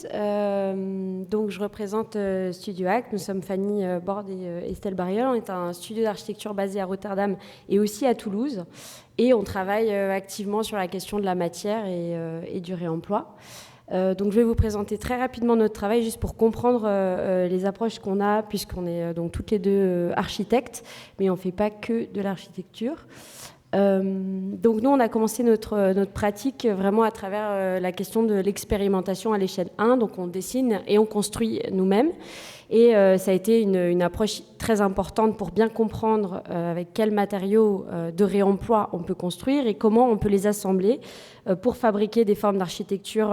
Donc je représente Studio Act. Nous sommes Fanny Borde et Estelle Bariol. On est un studio d'architecture basé à Rotterdam et aussi à Toulouse. Et on travaille activement sur la question de la matière et du réemploi. Donc je vais vous présenter très rapidement notre travail juste pour comprendre les approches qu'on a, puisqu'on est donc toutes les deux architectes, mais on ne fait pas que de l'architecture. Donc nous, on a commencé notre pratique vraiment à travers la question de l'expérimentation à l'échelle 1. Donc on dessine et on construit nous-mêmes. Et ça a été une approche très importante pour bien comprendre avec quels matériaux de réemploi on peut construire et comment on peut les assembler pour fabriquer des formes d'architecture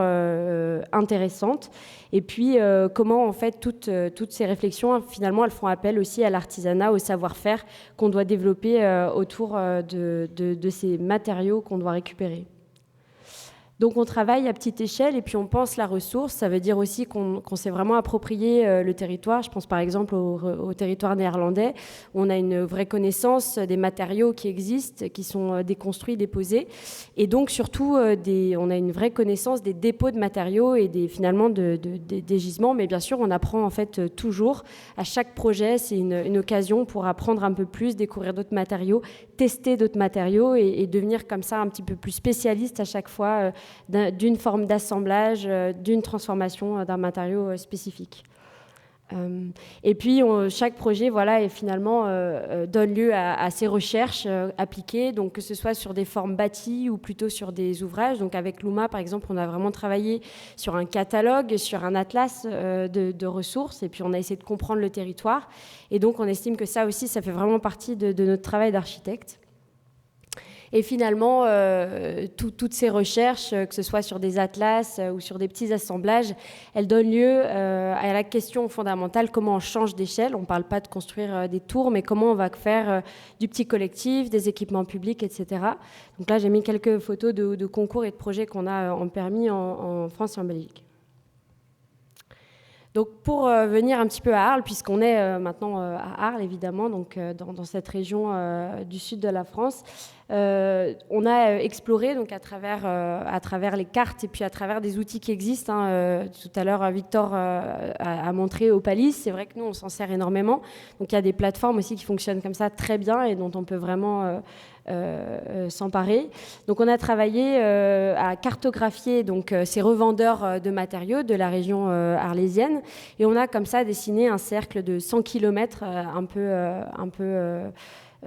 intéressantes. Et puis comment en fait toutes ces réflexions, finalement, elles font appel aussi à l'artisanat, au savoir-faire qu'on doit développer autour de ces matériaux qu'on doit récupérer. Donc on travaille à petite échelle et puis on pense la ressource. Ça veut dire aussi qu'on s'est vraiment approprié le territoire. Je pense par exemple au territoire néerlandais où on a une vraie connaissance des matériaux qui existent, qui sont déconstruits, déposés. Et donc surtout, on a une vraie connaissance des dépôts de matériaux et finalement des gisements. Mais bien sûr, on apprend en fait toujours. À chaque projet, c'est une occasion pour apprendre un peu plus, découvrir d'autres matériaux, tester d'autres matériaux et devenir comme ça un petit peu plus spécialiste à chaque fois d'une forme d'assemblage, d'une transformation d'un matériau spécifique. Et puis chaque projet et finalement donne lieu à ces recherches appliquées, donc que ce soit sur des formes bâties ou plutôt sur des ouvrages. Donc avec Luma par exemple, on a vraiment travaillé sur un catalogue, sur un atlas de ressources, et puis on a essayé de comprendre le territoire, et donc on estime que ça aussi, ça fait vraiment partie de notre travail d'architecte. Et finalement, toutes ces recherches, que ce soit sur des atlas ou sur des petits assemblages, elles donnent lieu à la question fondamentale, comment on change d'échelle. On ne parle pas de construire des tours, mais comment on va faire du petit collectif, des équipements publics, etc. Donc là, j'ai mis quelques photos de concours et de projets qu'on a en permis en France et en Belgique. Donc pour venir un petit peu à Arles, puisqu'on est maintenant à Arles évidemment, donc dans cette région du sud de la France, on a exploré donc à travers les cartes et puis à travers des outils qui existent. Tout à l'heure, Victor a montré Opalis. C'est vrai que nous on s'en sert énormément. Donc il y a des plateformes aussi qui fonctionnent comme ça très bien et dont on peut vraiment s'emparer. Donc on a travaillé à cartographier donc ces revendeurs de matériaux de la région arlésienne, et on a comme ça dessiné un cercle de 100 km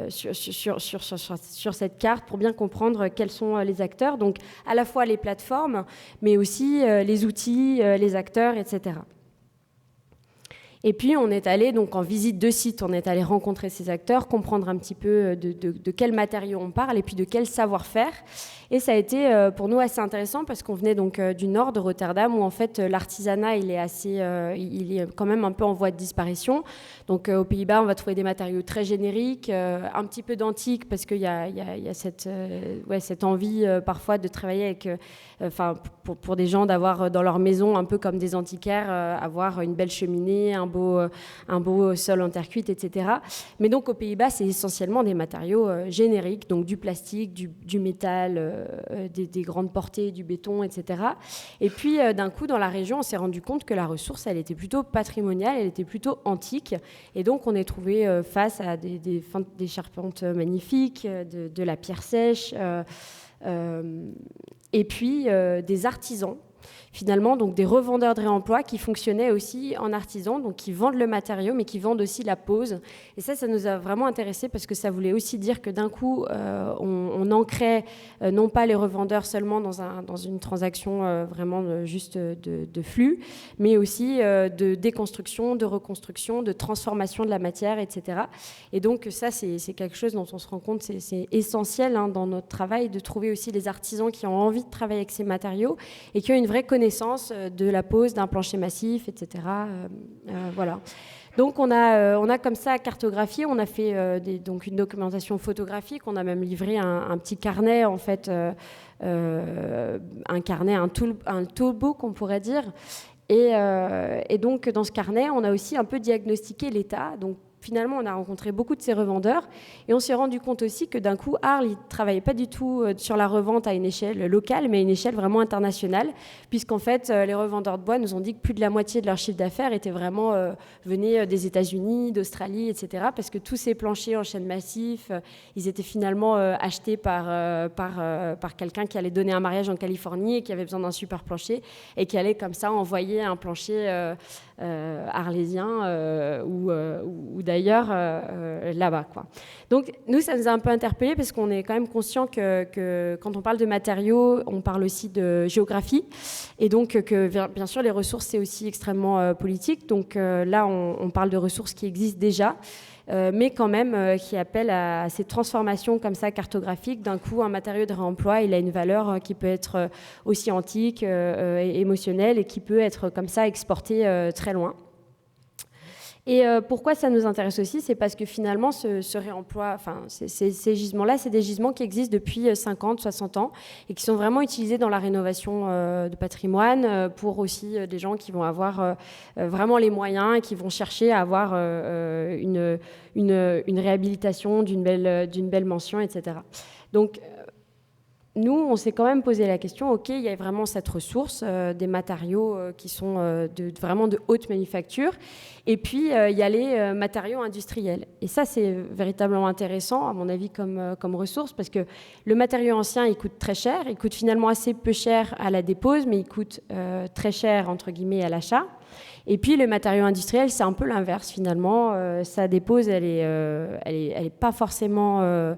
sur cette carte pour bien comprendre quels sont les acteurs, donc à la fois les plateformes mais aussi les outils, les acteurs, etc. Et puis on est allé donc en visite de site, on est allé rencontrer ces acteurs, comprendre un petit peu de quels matériaux on parle et puis de quel savoir-faire. Et ça a été pour nous assez intéressant parce qu'on venait donc du nord de Rotterdam où en fait l'artisanat il est quand même un peu en voie de disparition. Donc aux Pays-Bas on va trouver des matériaux très génériques, un petit peu d'antique parce qu'il y a cette envie parfois de travailler avec, pour des gens d'avoir dans leur maison un peu comme des antiquaires, avoir une belle cheminée, un beau sol en terre cuite, etc. Mais donc aux Pays-Bas, c'est essentiellement des matériaux génériques, donc du plastique, du métal, des grandes portées, du béton, etc. Et puis d'un coup, dans la région, on s'est rendu compte que la ressource, elle était plutôt patrimoniale, elle était plutôt antique. Et donc on est trouvé face à des charpentes magnifiques, de la pierre sèche, et puis des artisans. Finalement, donc des revendeurs de réemploi qui fonctionnaient aussi en artisan, donc qui vendent le matériau, mais qui vendent aussi la pose. Et ça nous a vraiment intéressés parce que ça voulait aussi dire que d'un coup, on ancrait non pas les revendeurs seulement dans une transaction vraiment juste de flux, mais aussi de déconstruction, de reconstruction, de transformation de la matière, etc. Et donc ça, c'est quelque chose dont on se rend compte, c'est essentiel dans notre travail de trouver aussi des artisans qui ont envie de travailler avec ces matériaux et qui ont une vraie connaissance de la pose d'un plancher massif, etc. Voilà. Donc on a comme ça cartographié, on a fait donc une documentation photographique, on a même livré un petit carnet en fait, un carnet, un toolbook on pourrait dire. Et donc dans ce carnet, on a aussi un peu diagnostiqué l'état. Donc finalement, on a rencontré beaucoup de ces revendeurs et on s'est rendu compte aussi que d'un coup, Arles, il ne travaillait pas du tout sur la revente à une échelle locale, mais à une échelle vraiment internationale, puisqu'en fait, les revendeurs de bois nous ont dit que plus de la moitié de leur chiffre d'affaires était vraiment venait des États-Unis, d'Australie, etc., parce que tous ces planchers en chêne massif, ils étaient finalement achetés par quelqu'un qui allait donner un mariage en Californie et qui avait besoin d'un super plancher et qui allait comme ça envoyer un plancher arlésien ou d'ailleurs là-bas, quoi. Donc nous, ça nous a un peu interpellés parce qu'on est quand même conscient que quand on parle de matériaux, on parle aussi de géographie et donc que bien sûr les ressources c'est aussi extrêmement politique. Donc là on parle de ressources qui existent déjà. Mais quand même qui appellent à ces transformations comme ça cartographiques. D'un coup, un matériau de réemploi, il a une valeur qui peut être aussi antique, et émotionnelle, et qui peut être comme ça exporté très loin. Et pourquoi ça nous intéresse aussi, c'est parce que finalement, ce réemploi, enfin, ces gisements-là, c'est des gisements qui existent depuis 50, 60 ans et qui sont vraiment utilisés dans la rénovation de patrimoine pour aussi des gens qui vont avoir vraiment les moyens et qui vont chercher à avoir une réhabilitation d'une belle mention, etc. Donc, nous, on s'est quand même posé la question, OK, il y a vraiment cette ressource, des matériaux qui sont vraiment de haute manufacture, et puis il y a les matériaux industriels. Et ça, c'est véritablement intéressant, à mon avis, comme ressource, parce que le matériau ancien, il coûte très cher, il coûte finalement assez peu cher à la dépose, mais il coûte très cher, entre guillemets, à l'achat. Et puis le matériau industriel, c'est un peu l'inverse, finalement. Sa dépose, elle est pas forcément...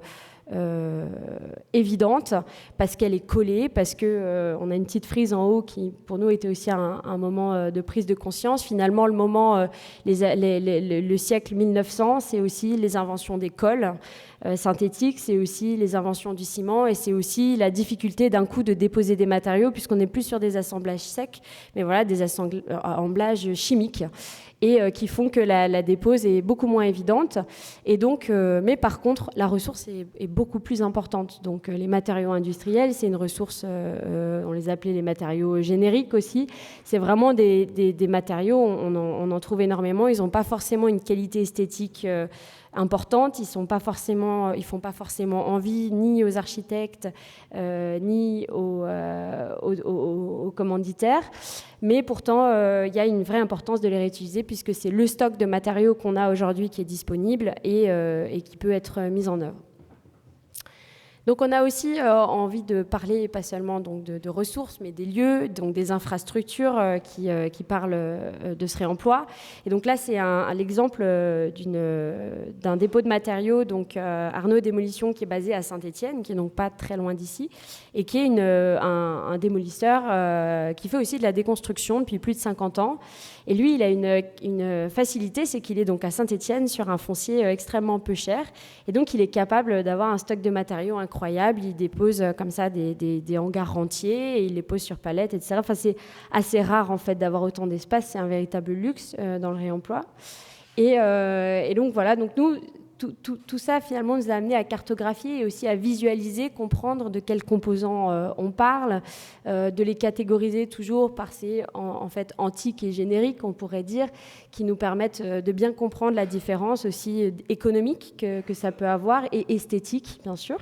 évidente parce qu'elle est collée, parce que on a une petite frise en haut qui pour nous était aussi un moment de prise de conscience. Finalement, le moment, le siècle 1900, c'est aussi les inventions des colles synthétiques, c'est aussi les inventions du ciment et c'est aussi la difficulté d'un coup de déposer des matériaux puisqu'on n'est plus sur des assemblages secs, mais voilà, des assemblages chimiques. Et qui font que la dépose est beaucoup moins évidente. Et donc, mais par contre, la ressource est beaucoup plus importante. Donc, les matériaux industriels, c'est une ressource, on les appelait les matériaux génériques aussi. C'est vraiment des matériaux, on en trouve énormément. Ils n'ont pas forcément une qualité esthétique importante, ils font pas forcément envie ni aux architectes ni aux commanditaires, mais pourtant il y a une vraie importance de les réutiliser puisque c'est le stock de matériaux qu'on a aujourd'hui qui est disponible et qui peut être mis en œuvre. Donc on a aussi envie de parler pas seulement donc de ressources, mais des lieux, donc des infrastructures qui parlent de ce réemploi. Et donc là, c'est l'exemple d'un dépôt de matériaux, donc Arnaud Démolition, qui est basé à Saint-Étienne, qui est donc pas très loin d'ici, et qui est un démolisseur qui fait aussi de la déconstruction depuis plus de 50 ans. Et lui, il a une facilité, c'est qu'il est donc à Saint-Étienne sur un foncier extrêmement peu cher. Et donc, il est capable d'avoir un stock de matériaux incroyable. Il dépose comme ça des hangars entiers et il les pose sur palettes, etc. Enfin, c'est assez rare, en fait, d'avoir autant d'espace. C'est un véritable luxe dans le réemploi. Et donc, voilà. Donc, nous... Tout ça, finalement, nous a amené à cartographier et aussi à visualiser, comprendre de quels composants on parle, de les catégoriser toujours par ces, en fait, antiques et génériques, on pourrait dire, qui nous permettent de bien comprendre la différence aussi économique que ça peut avoir et esthétique, bien sûr.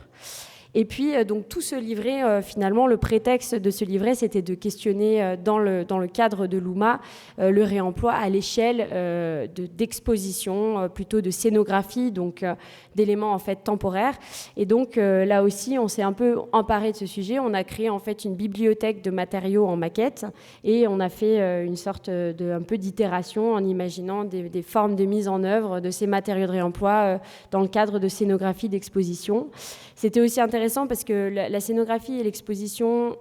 Et puis, donc, tout ce livret, finalement, le prétexte de ce livret, c'était de questionner, dans le cadre de l'UMA, le réemploi à l'échelle d'exposition, plutôt de scénographie, donc d'éléments, en fait, temporaires. Et donc, là aussi, on s'est un peu emparé de ce sujet. On a créé, en fait, une bibliothèque de matériaux en maquette et on a fait une sorte un peu d'itération en imaginant des formes de mise en œuvre de ces matériaux de réemploi dans le cadre de scénographie d'exposition. C'était aussi intéressant parce que la scénographie et l'exposition,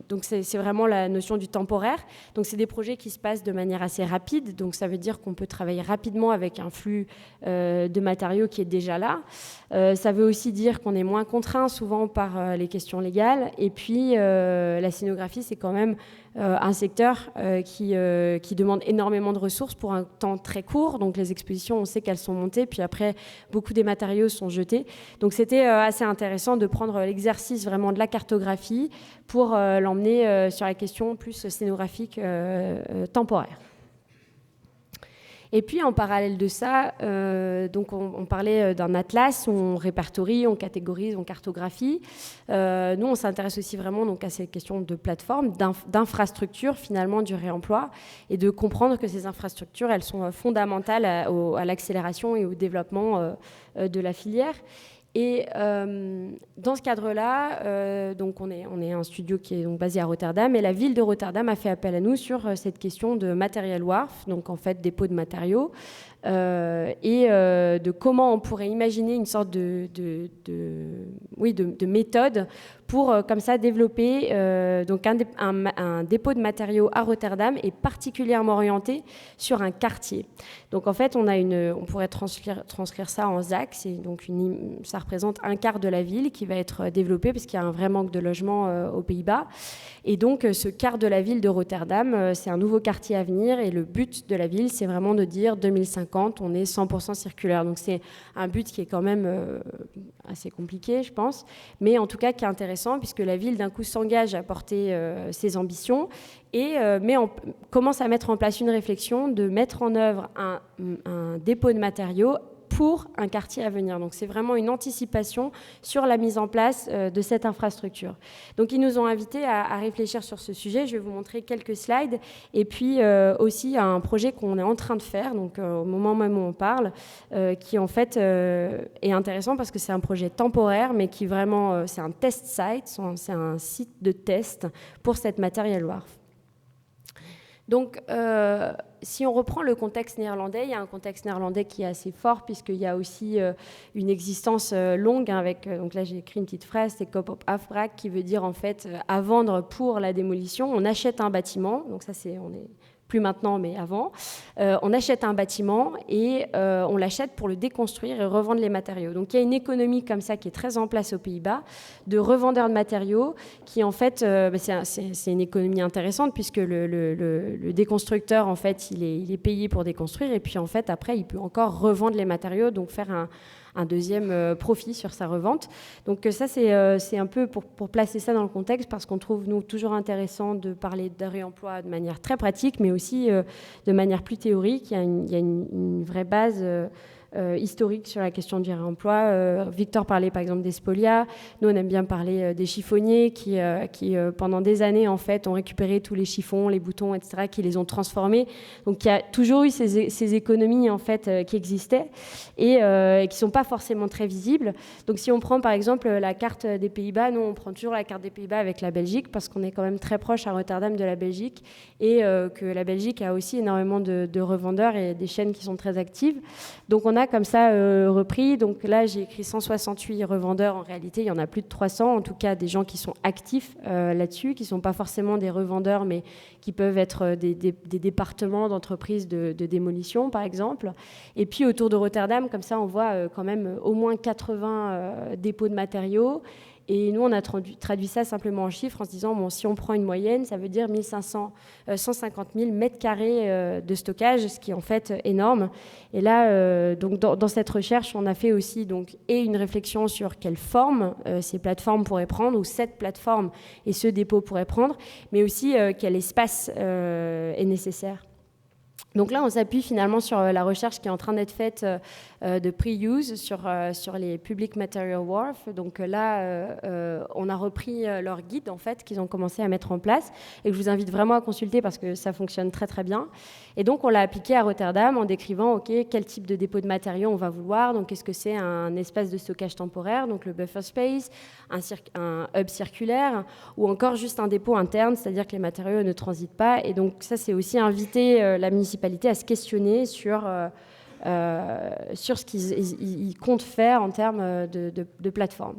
donc c'est vraiment la notion du temporaire. Donc c'est des projets qui se passent de manière assez rapide. Donc ça veut dire qu'on peut travailler rapidement avec un flux de matériaux qui est déjà là. Ça veut aussi dire qu'on est moins contraint souvent par les questions légales. Et puis la scénographie, c'est quand même un secteur qui demande énormément de ressources pour un temps très court. Donc les expositions, on sait qu'elles sont montées, puis après, beaucoup des matériaux sont jetés. Donc c'était assez intéressant de prendre l'exercice vraiment de la cartographie pour l'emmener sur la question plus scénographique temporaire. Et puis, en parallèle de ça, donc on parlait d'un atlas où on répertorie, on catégorise, on cartographie. Nous, on s'intéresse aussi vraiment donc, à ces questions de plateforme, d'infrastructures, finalement, du réemploi, et de comprendre que ces infrastructures, elles sont fondamentales à l'accélération et au développement de la filière. Et dans ce cadre-là, donc on est un studio qui est donc basé à Rotterdam, et la ville de Rotterdam a fait appel à nous sur cette question de material wharf, donc en fait dépôt de matériaux, et de comment on pourrait imaginer une sorte de méthode pour comme ça développer donc un dépôt de matériaux à Rotterdam et particulièrement orienté sur un quartier. Donc en fait, on pourrait transcrire ça en ZAC, ça représente un quart de la ville qui va être développé parce qu'il y a un vrai manque de logements aux Pays-Bas. Et donc ce quart de la ville de Rotterdam, c'est un nouveau quartier à venir, et le but de la ville, c'est vraiment de dire 2050, on est 100% circulaire. Donc c'est un but qui est quand même assez compliqué, je pense, mais en tout cas qui est intéressant puisque la ville d'un coup s'engage à porter ses ambitions et commence à mettre en place une réflexion de mettre en œuvre un dépôt de matériaux pour un quartier à venir. Donc c'est vraiment une anticipation sur la mise en place de cette infrastructure. Donc ils nous ont invités à réfléchir sur ce sujet. Je vais vous montrer quelques slides et puis aussi un projet qu'on est en train de faire, donc au moment même où on parle, qui en fait est intéressant parce que c'est un projet temporaire, mais qui vraiment, c'est un test site, c'est un site de test pour cette material wharf. Donc, si on reprend le contexte néerlandais, il y a un contexte néerlandais qui est assez fort puisqu'il y a aussi une existence longue avec, donc là j'ai écrit une petite phrase, c'est Koop op afbraak, qui veut dire en fait à vendre pour la démolition. On achète un bâtiment, donc ça on est plus maintenant, mais avant. On achète un bâtiment et on l'achète pour le déconstruire et revendre les matériaux. Donc il y a une économie comme ça qui est très en place aux Pays-Bas, de revendeurs de matériaux, qui en fait, c'est une économie intéressante puisque le déconstructeur, en fait, il est payé pour déconstruire et puis en fait, après, il peut encore revendre les matériaux, donc faire un deuxième profit sur sa revente. Donc ça, c'est un peu pour placer ça dans le contexte, parce qu'on trouve, nous, toujours intéressant de parler de réemploi de manière très pratique, mais aussi de manière plus théorique. Il y a une vraie base historique sur la question du réemploi. Victor parlait par exemple des spolias. Nous, on aime bien parler des chiffonniers qui pendant des années, en fait, ont récupéré tous les chiffons, les boutons, etc., qui les ont transformés. Donc, il y a toujours eu ces économies, en fait, qui existaient et qui ne sont pas forcément très visibles. Donc, si on prend, par exemple, la carte des Pays-Bas, nous, on prend toujours la carte des Pays-Bas avec la Belgique parce qu'on est quand même très proche à Rotterdam de la Belgique et que la Belgique a aussi énormément de revendeurs et des chaînes qui sont très actives. Donc, on a comme ça repris. Donc là, j'ai écrit 168 revendeurs. En réalité, il y en a plus de 300. En tout cas, des gens qui sont actifs là-dessus, qui ne sont pas forcément des revendeurs, mais qui peuvent être des départements d'entreprises de démolition, par exemple. Et puis, autour de Rotterdam, comme ça, on voit quand même au moins 80 dépôts de matériaux. Et nous, on a traduit ça simplement en chiffres en se disant, bon, si on prend une moyenne, ça veut dire 150 000 mètres carrés de stockage, ce qui est en fait énorme. Et là, donc dans cette recherche, on a fait aussi une réflexion sur quelle forme ces plateformes pourraient prendre, ou cette plateforme et ce dépôt pourraient prendre, mais aussi quel espace est nécessaire. Donc là, on s'appuie finalement sur la recherche qui est en train d'être faite de pre-use sur les Public Material Wharf. Donc là, on a repris leur guide en fait qu'ils ont commencé à mettre en place et que je vous invite vraiment à consulter parce que ça fonctionne très très bien. Et donc on l'a appliqué à Rotterdam en décrivant quel type de dépôt de matériaux on va vouloir. Donc est-ce que c'est un espace de stockage temporaire, donc le buffer space, un hub circulaire, ou encore juste un dépôt interne, c'est-à-dire que les matériaux ne transitent pas. Et donc ça, c'est aussi inviter la municipalité à se questionner sur ce qu'ils comptent faire en termes de plateforme.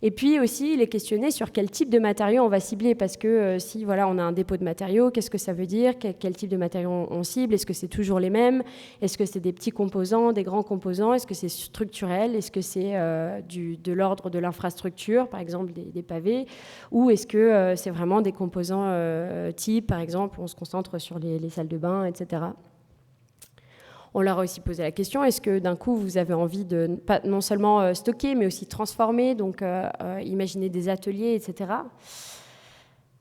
Et puis aussi les questionner sur quel type de matériaux on va cibler, parce que si voilà, on a un dépôt de matériaux, qu'est-ce que ça veut dire, quel type de matériaux on cible, est-ce que c'est toujours les mêmes, est-ce que c'est des petits composants, des grands composants, est-ce que c'est structurel, est-ce que c'est de l'ordre de l'infrastructure, par exemple des pavés, ou est-ce que c'est vraiment des composants type, par exemple on se concentre sur les salles de bain, etc. On leur a aussi posé la question, est-ce que d'un coup, vous avez envie de pas non seulement stocker, mais aussi transformer, donc imaginer des ateliers, etc.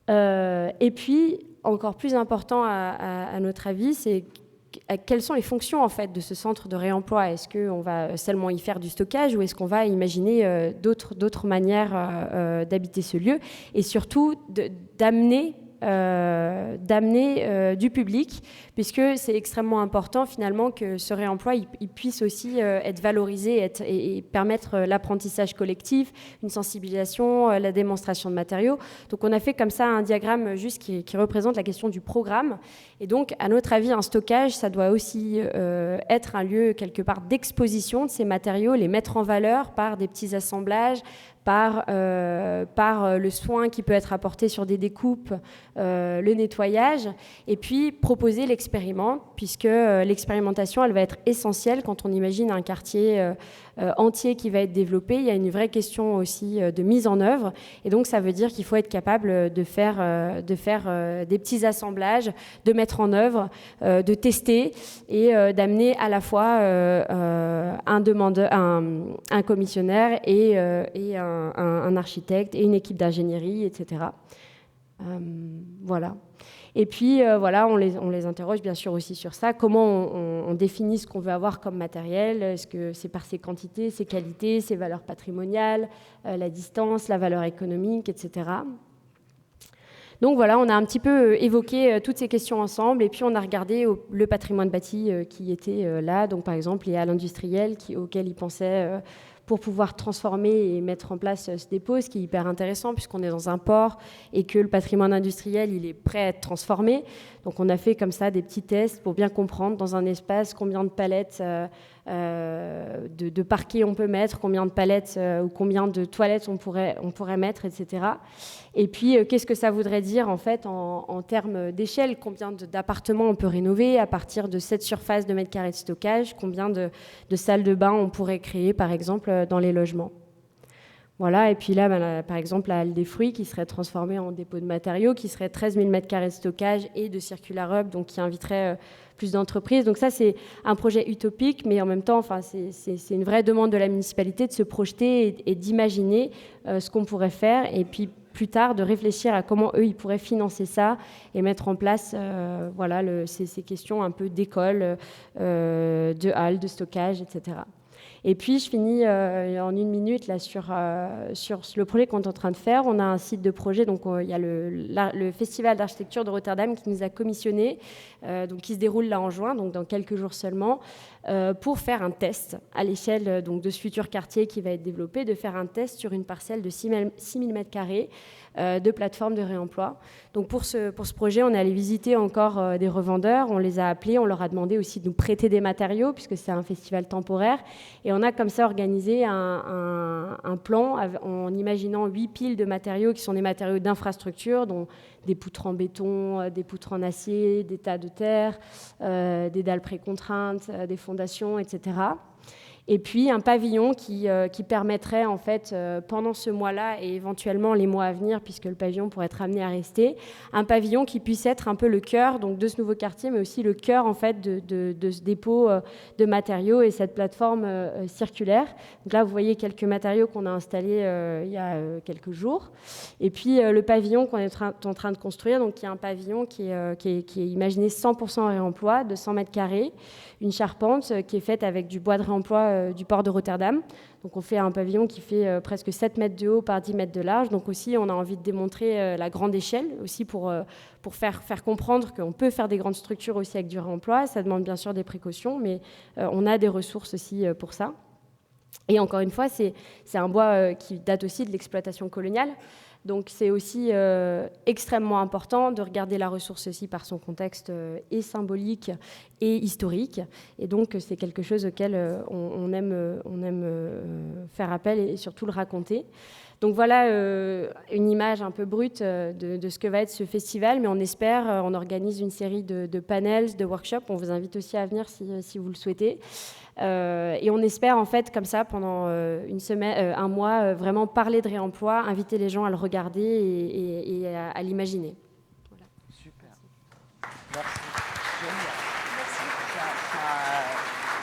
Et puis, encore plus important à notre avis, c'est quelles sont les fonctions en fait de ce centre de réemploi. Est-ce qu'on va seulement y faire du stockage ou est-ce qu'on va imaginer d'autres manières d'habiter ce lieu, et surtout d'amener du public, puisque c'est extrêmement important finalement que ce réemploi il puisse aussi être valorisé et permettre l'apprentissage collectif, une sensibilisation, la démonstration de matériaux. Donc on a fait comme ça un diagramme juste qui représente la question du programme. Et donc à notre avis, un stockage, ça doit aussi être un lieu quelque part d'exposition de ces matériaux, les mettre en valeur par des petits assemblages, par le soin qui peut être apporté sur des découpes, le nettoyage, et puis proposer l'expériment, puisque l'expérimentation, elle va être essentielle quand on imagine un quartier entier qui va être développé. Il y a une vraie question aussi de mise en œuvre, et donc ça veut dire qu'il faut être capable de faire des petits assemblages, de mettre en œuvre, de tester, et d'amener à la fois un commissionnaire et un architecte et une équipe d'ingénierie, etc. Voilà. Et puis, voilà, on les interroge bien sûr aussi sur ça. Comment on définit ce qu'on veut avoir comme matériel? Est-ce que c'est par ses quantités, ses qualités, ses valeurs patrimoniales, la distance, la valeur économique, etc. Donc voilà, on a un petit peu évoqué toutes ces questions ensemble, et puis on a regardé le patrimoine bâti qui était là. Donc par exemple, il y a l'industriel auquel ils pensaient pour pouvoir transformer et mettre en place ce dépôt, ce qui est hyper intéressant puisqu'on est dans un port et que le patrimoine industriel, il est prêt à être transformé. Donc on a fait comme ça des petits tests pour bien comprendre dans un espace combien de palettes de parquet on peut mettre, combien de palettes ou combien de toilettes on pourrait mettre, etc. Et puis qu'est-ce que ça voudrait dire en fait en termes d'échelle, combien d'appartements on peut rénover à partir de cette surface de mètres carrés de stockage, combien de salles de bain on pourrait créer par exemple dans les logements. Voilà, et puis là, par exemple, la halle des fruits qui serait transformée en dépôt de matériaux, qui serait 13 000 m² de stockage et de circular hub, donc qui inviterait plus d'entreprises. Donc ça, c'est un projet utopique, mais en même temps, enfin, c'est une vraie demande de la municipalité de se projeter et d'imaginer ce qu'on pourrait faire, et puis plus tard de réfléchir à comment eux, ils pourraient financer ça et mettre en place voilà, ces questions un peu d'école, de halles, de stockage, etc. Et puis, je finis en une minute là, sur le projet qu'on est en train de faire. On a un site de projet, donc il y a le Festival d'architecture de Rotterdam qui nous a commissionné, donc qui se déroule là en juin, donc dans quelques jours seulement, pour faire un test à l'échelle donc, de ce futur quartier qui va être développé, de faire un test sur une parcelle de 6 000 m² de plateforme de réemploi. Donc pour ce projet, on est allé visiter encore des revendeurs, on les a appelés, on leur a demandé aussi de nous prêter des matériaux, puisque c'est un festival temporaire, et on a comme ça organisé un plan en imaginant 8 piles de matériaux qui sont des matériaux d'infrastructure, dont des poutres en béton, des poutres en acier, des tas de terre, des dalles précontraintes, des fondations, etc. Et puis un pavillon qui permettrait en fait pendant ce mois-là et éventuellement les mois à venir, puisque le pavillon pourrait être amené à rester, un pavillon qui puisse être un peu le cœur donc de ce nouveau quartier, mais aussi le cœur en fait de ce dépôt de matériaux et cette plateforme circulaire. Donc là vous voyez quelques matériaux qu'on a installés il y a quelques jours, et puis le pavillon qu'on est en train de construire, donc qui est un pavillon qui est imaginé 100% en réemploi, de 100 m², une charpente qui est faite avec du bois de réemploi du port de Rotterdam. Donc on fait un pavillon qui fait presque 7 mètres de haut par 10 mètres de large. Donc aussi on a envie de démontrer la grande échelle aussi pour faire comprendre qu'on peut faire des grandes structures aussi avec du réemploi. Ça demande bien sûr des précautions, mais on a des ressources aussi pour ça. Et encore une fois, c'est un bois qui date aussi de l'exploitation coloniale. Donc c'est aussi extrêmement important de regarder la ressource aussi par son contexte et symbolique et historique. Et donc c'est quelque chose auquel on aime faire appel et surtout le raconter. Donc voilà une image un peu brute de ce que va être ce festival, mais on espère, on organise une série de panels, de workshops. On vous invite aussi à venir si vous le souhaitez. Et on espère en fait comme ça pendant une semaine, un mois, vraiment parler de réemploi, inviter les gens à le regarder et à l'imaginer. Voilà. Super. Merci.